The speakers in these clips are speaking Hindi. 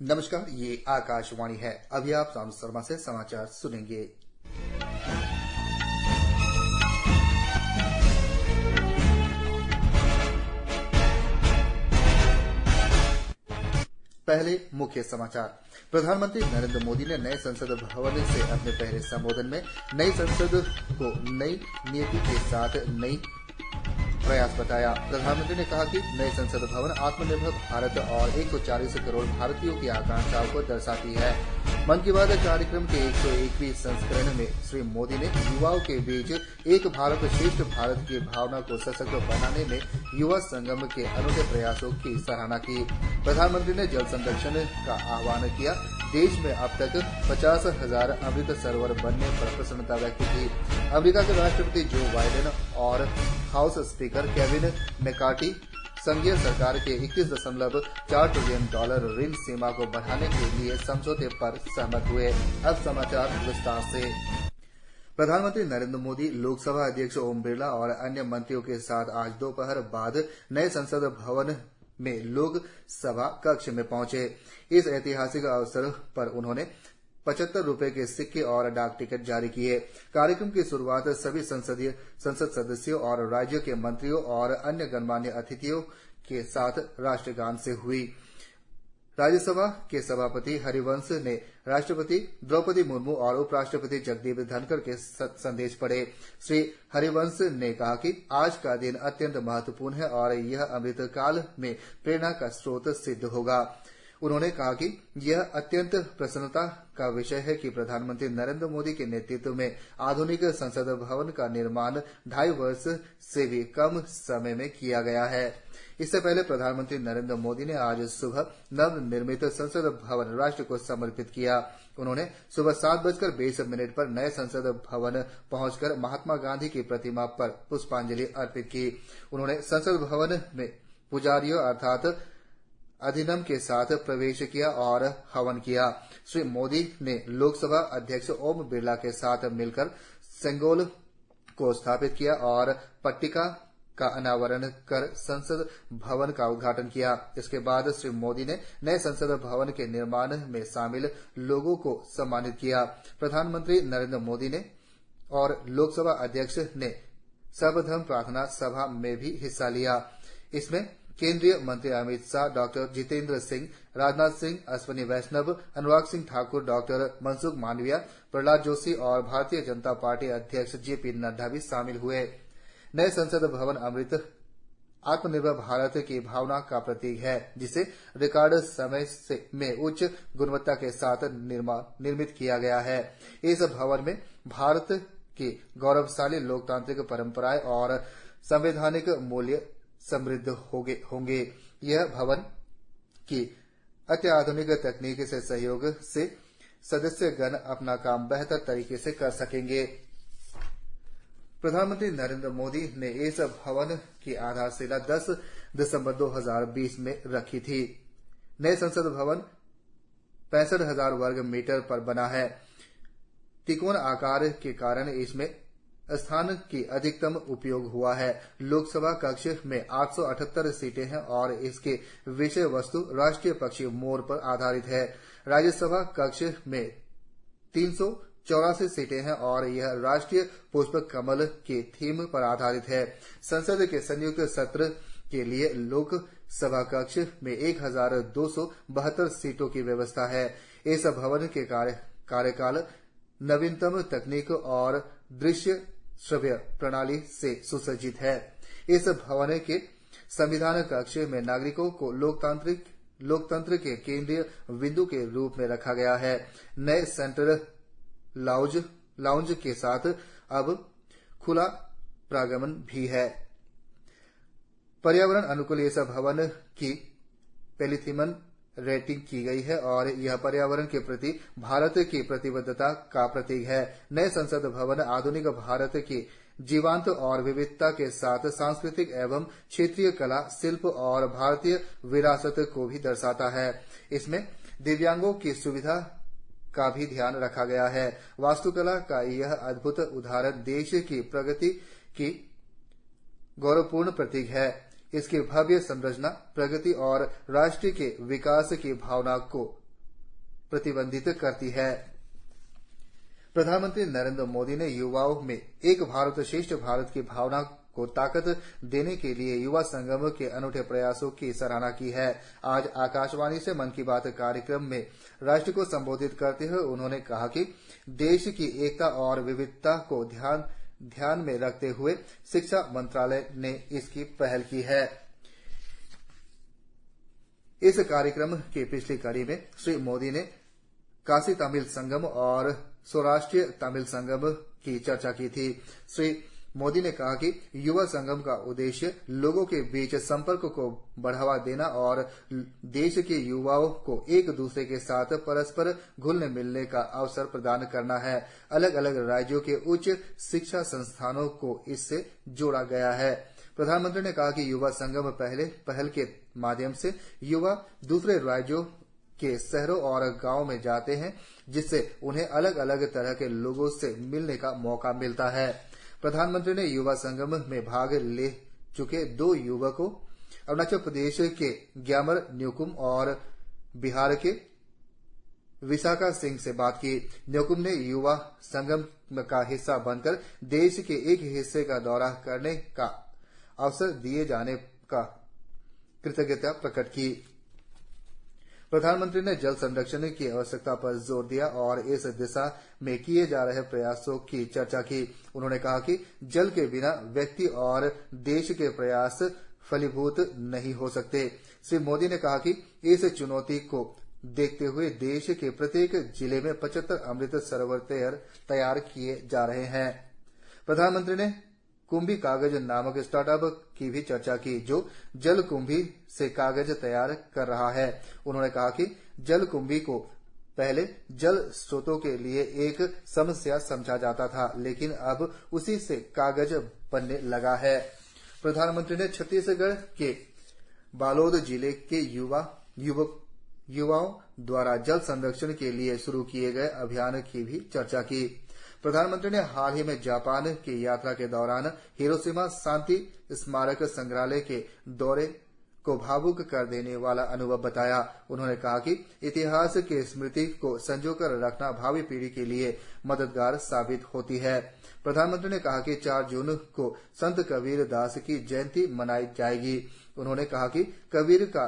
नमस्कार, ये आकाशवाणी है। अभी आप साम शर्मा से समाचार सुनेंगे। पहले मुख्य समाचार। प्रधानमंत्री नरेंद्र मोदी ने नए संसद भवन से अपने पहले संबोधन में नई संसद को नई नीति के साथ नई प्रयास बताया। प्रधानमंत्री ने कहा कि नए संसद भवन आत्मनिर्भर भारत और 140 करोड़ भारतीयों की आकांक्षाओं को दर्शाती है। मन की बात कार्यक्रम के 101वें संस्करण में श्री मोदी ने युवाओं के बीच एक भारत श्रेष्ठ भारत की भावना को सशक्त बनाने में युवा संगम के अनूठे प्रयासों की सराहना की। प्रधानमंत्री ने जल संरक्षण का आह्वान किया। देश में अब तक 50,000 अमृत सरोवर बनने पर प्रसन्नता व्यक्त की। अमेरिका के राष्ट्रपति जो बाइडेन और हाउस स्पीकर केविन मैकार्टी संघीय सरकार के 21.4 ट्रिलियन डॉलर ऋण सीमा को बढ़ाने के लिए समझौते पर सहमत हुए। अब समाचार विस्तार से। प्रधानमंत्री नरेंद्र मोदी लोकसभा अध्यक्ष ओम बिरला और अन्य मंत्रियों के साथ आज दोपहर बाद नए संसद भवन में लोकसभा कक्ष में पहुंचे। इस ऐतिहासिक अवसर पर उन्होंने 75 रुपये के सिक्के और डाक टिकट जारी किए। कार्यक्रम की शुरुआत सभी संसद सदस्यों और राज्य के मंत्रियों और अन्य गणमान्य अतिथियों के साथ राष्ट्रगान से हुई। राज्यसभा के सभापति हरिवंश ने राष्ट्रपति द्रौपदी मुर्मू और उपराष्ट्रपति जगदीप धनखड़ के संदेश पढ़े। श्री हरिवंश ने कहा कि आज का दिन अत्यंत महत्वपूर्ण है और यह अमृतकाल में प्रेरणा का स्रोत सिद्ध होगा। उन्होंने कहा कि यह अत्यंत प्रसन्नता का विषय है कि प्रधानमंत्री नरेंद्र मोदी के नेतृत्व में आधुनिक संसद भवन का निर्माण 2.5 वर्ष से भी कम समय में किया गया है। इससे पहले प्रधानमंत्री नरेंद्र मोदी ने आज सुबह नवनिर्मित संसद भवन राष्ट्र को समर्पित किया। उन्होंने सुबह 7:20 पर नए संसद भवन पहुंचकर महात्मा गांधी की प्रतिमा पर पुष्पांजलि अर्पित की। उन्होंने संसद भवन में पुजारियों अर्थात अधिनम के साथ प्रवेश किया और हवन किया। श्री मोदी ने लोकसभा अध्यक्ष ओम बिरला के साथ मिलकर सेंगोल को स्थापित किया और पट्टिका का अनावरण कर संसद भवन का उद्घाटन किया। इसके बाद श्री मोदी ने नए संसद भवन के निर्माण में शामिल लोगों को सम्मानित किया। प्रधानमंत्री नरेंद्र मोदी ने और लोकसभा अध्यक्ष ने सर्वधर्म प्रार्थना सभा में भी हिस्सा लिया। इसमें केंद्रीय मंत्री अमित शाह, डॉक्टर जितेंद्र सिंह, राजनाथ सिंह, अश्विनी वैष्णव, अनुराग सिंह ठाकुर, डॉक्टर मनसुख मांडविया, प्रहलाद जोशी और भारतीय जनता पार्टी अध्यक्ष जेपी नड्डा भी शामिल हुए। नए संसद भवन अमृत आत्मनिर्भर भारत की भावना का प्रतीक है, जिसे रिकॉर्ड समय में उच्च गुणवत्ता के साथ निर्मित किया गया है। इस भवन में भारत की गौरवशाली लोकतांत्रिक परंपराएं और संवैधानिक मूल्य समृद्ध होंगे। यह भवन की अत्याधुनिक तकनीक से सहयोग से सदस्यगण अपना काम बेहतर तरीके से कर सकेंगे। प्रधानमंत्री नरेंद्र मोदी ने इस भवन की आधारशिला 10 दिसंबर 2020 में रखी थी। नए संसद भवन 65,000 वर्ग मीटर पर बना है। त्रिकोण आकार के कारण इसमें स्थान की अधिकतम उपयोग हुआ है। लोकसभा कक्ष में 878 सीटें हैं और इसके विषय वस्तु राष्ट्रीय पक्षी मोर पर आधारित है। राज्यसभा कक्ष में 384 सीटें हैं और यह राष्ट्रीय पुष्प कमल के थीम पर आधारित है। संसद के संयुक्त सत्र के लिए लोकसभा कक्ष में 1272 सीटों की व्यवस्था है। इस भवन के कार्यकाल नवीनतम तकनीक और दृश्य श्रव्य प्रणाली से सुसज्जित है। इस भवन के संविधान कक्ष में नागरिकों को लोकतंत्र के केंद्रीय बिंदु के रूप में रखा गया है। नए सेंट्रल लाउंज के साथ अब खुला प्रांगण भी है। पर्यावरण अनुकूल इस भवन की पॉलीथीन रेटिंग की गई है और यह पर्यावरण के प्रति भारत की प्रतिबद्धता का प्रतीक है। नए संसद भवन आधुनिक भारत की जीवंत और विविधता के साथ सांस्कृतिक एवं क्षेत्रीय कला, शिल्प और भारतीय विरासत को भी दर्शाता है। इसमें दिव्यांगों की सुविधा का भी ध्यान रखा गया है। वास्तुकला का यह अद्भुत उदाहरण देश की प्रगति की गौरवपूर्ण प्रतीक है। इसकी भव्य संरचना प्रगति और राष्ट्र के विकास की भावना को प्रतिबंधित करती है। प्रधानमंत्री नरेंद्र मोदी ने युवाओं में एक भारत श्रेष्ठ भारत की भावना को ताकत देने के लिए युवा संगम के अनूठे प्रयासों की सराहना की है। आज आकाशवाणी से मन की बात कार्यक्रम में राष्ट्र को संबोधित करते हुए उन्होंने कहा कि देश की एकता और विविधता को ध्यान में रखते हुए शिक्षा मंत्रालय ने इसकी पहल की है। इस कार्यक्रम की पिछली कड़ी में श्री मोदी ने काशी तमिल संगम और सौराष्ट्रीय तमिल संगम की चर्चा की थी। श्री मोदी ने कहा कि युवा संगम का उद्देश्य लोगों के बीच संपर्क को बढ़ावा देना और देश के युवाओं को एक दूसरे के साथ परस्पर घुलने मिलने का अवसर प्रदान करना है। अलग अलग राज्यों के उच्च शिक्षा संस्थानों को इससे जोड़ा गया है। प्रधानमंत्री ने कहा कि युवा संगम पहल के माध्यम से युवा दूसरे राज्यों के शहरों और गांवों में जाते हैं, जिससे उन्हें अलग अलग तरह के लोगों से मिलने का मौका मिलता है। प्रधानमंत्री ने युवा संगम में भाग ले चुके 2 युवकों अरुणाचल प्रदेश के ग्यामर न्योकुम और बिहार के विशाखा सिंह से बात की। न्योकुम ने युवा संगम का हिस्सा बनकर देश के एक हिस्से का दौरा करने का अवसर दिए जाने का कृतज्ञता प्रकट की। प्रधानमंत्री ने जल संरक्षण की आवश्यकता पर जोर दिया और इस दिशा में किए जा रहे प्रयासों की चर्चा की। उन्होंने कहा कि जल के बिना व्यक्ति और देश के प्रयास फलीभूत नहीं हो सकते। श्री मोदी ने कहा कि इस चुनौती को देखते हुए देश के प्रत्येक जिले में 75 अमृत सरोवर तैयार किए जा रहे हैं। प्रधानमंत्री ने कुंभी कागज नामक स्टार्टअप की भी चर्चा की, जो जल कुंभी से कागज तैयार कर रहा है। उन्होंने कहा कि जल कुंभी को पहले जल स्रोतों के लिए एक समस्या समझा जाता था, लेकिन अब उसी से कागज बनने लगा है। प्रधानमंत्री ने छत्तीसगढ़ के बालोद जिले के युवाओं द्वारा जल संरक्षण के लिए शुरू किए गए अभियान की भी चर्चा की। प्रधानमंत्री ने हाल ही में जापान की यात्रा के दौरान हिरोशिमा शांति स्मारक संग्रहालय के दौरे को भावुक कर देने वाला अनुभव बताया। उन्होंने कहा कि इतिहास की स्मृति को संजोकर रखना भावी पीढ़ी के लिए मददगार साबित होती है। प्रधानमंत्री ने कहा कि 4 जून को संत कबीर दास की जयंती मनाई जाएगी। उन्होंने कहा कि कबीर का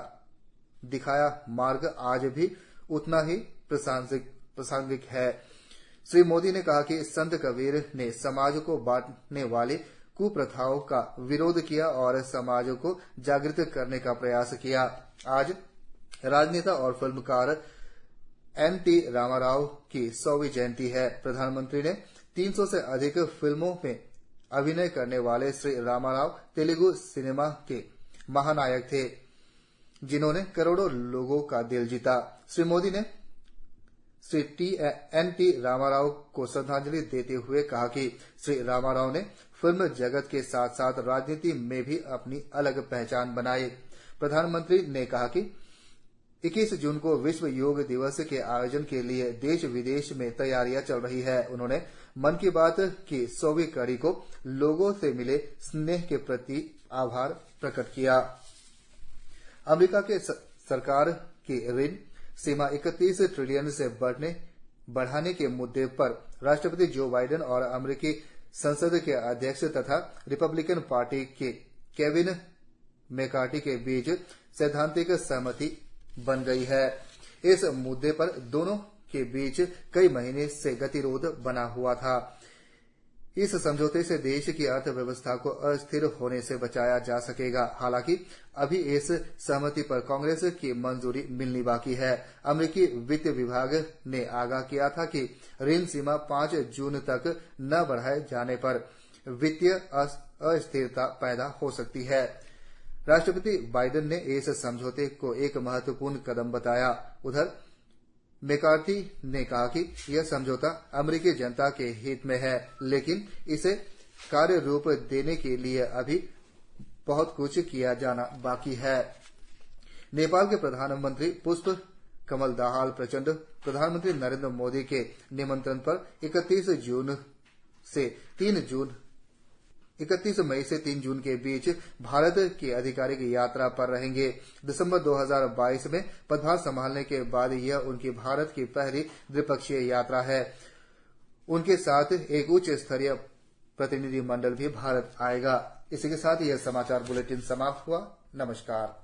दिखाया मार्ग आज भी उतना ही प्रासंगिक है। श्री मोदी ने कहा कि संत कबीर ने समाज को बांटने वाली कुप्रथाओं का विरोध किया और समाज को जागृत करने का प्रयास किया। आज राजनेता और फिल्मकार एन.टी. रामाराव की 100वीं जयंती है। प्रधानमंत्री ने 300 से अधिक फिल्मों में अभिनय करने वाले श्री रामाराव तेलुगु सिनेमा के महानायक थे, जिन्होंने करोड़ों लोगों का दिल जीता। श्री मोदी ने श्री एन.टी. रामाराव को श्रद्धांजलि देते हुए कहा कि श्री रामाराव ने फिल्म जगत के साथ साथ राजनीति में भी अपनी अलग पहचान बनाई। प्रधानमंत्री ने कहा कि 21 जून को विश्व योग दिवस के आयोजन के लिए देश विदेश में तैयारियां चल रही है। उन्होंने मन की बात की 100वीं कड़ी को लोगों से मिले स्नेह के प्रति आभार प्रकट किया। अमेरिका के सरकार की ऋण सीमा 31 ट्रिलियन से बढ़ाने के मुद्दे पर राष्ट्रपति जो बाइडेन और अमेरिकी संसद के अध्यक्ष तथा रिपब्लिकन पार्टी के केविन मैकार्टी के बीच सैद्धांतिक सहमति बन गई है। इस मुद्दे पर दोनों के बीच कई महीने से गतिरोध बना हुआ था। इस समझौते से देश की अर्थव्यवस्था को अस्थिर होने से बचाया जा सकेगा। हालांकि अभी इस सहमति पर कांग्रेस की मंजूरी मिलनी बाकी है। अमेरिकी वित्त विभाग ने आगाह किया था कि ऋण सीमा 5 जून तक न बढ़ाए जाने पर वित्तीय अस्थिरता पैदा हो सकती है। राष्ट्रपति बाइडेन ने इस समझौते को एक महत्वपूर्ण कदम बताया। उधर मैकार्थी ने कहा कि यह समझौता अमेरिकी जनता के हित में है, लेकिन इसे कार्य रूप देने के लिए अभी बहुत कुछ किया जाना बाकी है। नेपाल के प्रधानमंत्री पुष्प कमल दाहाल प्रचंड प्रधानमंत्री नरेंद्र मोदी के निमंत्रण पर 31 जून से 3 जून 31 मई से 3 जून के बीच भारत की आधिकारिक यात्रा पर रहेंगे। दिसंबर 2022 में पदभार संभालने के बाद यह उनकी भारत की पहली द्विपक्षीय यात्रा है। उनके साथ एक उच्च स्तरीय प्रतिनिधि मंडल भी भारत आएगा। इसी के साथ यह समाचार बुलेटिन समाप्त हुआ। नमस्कार।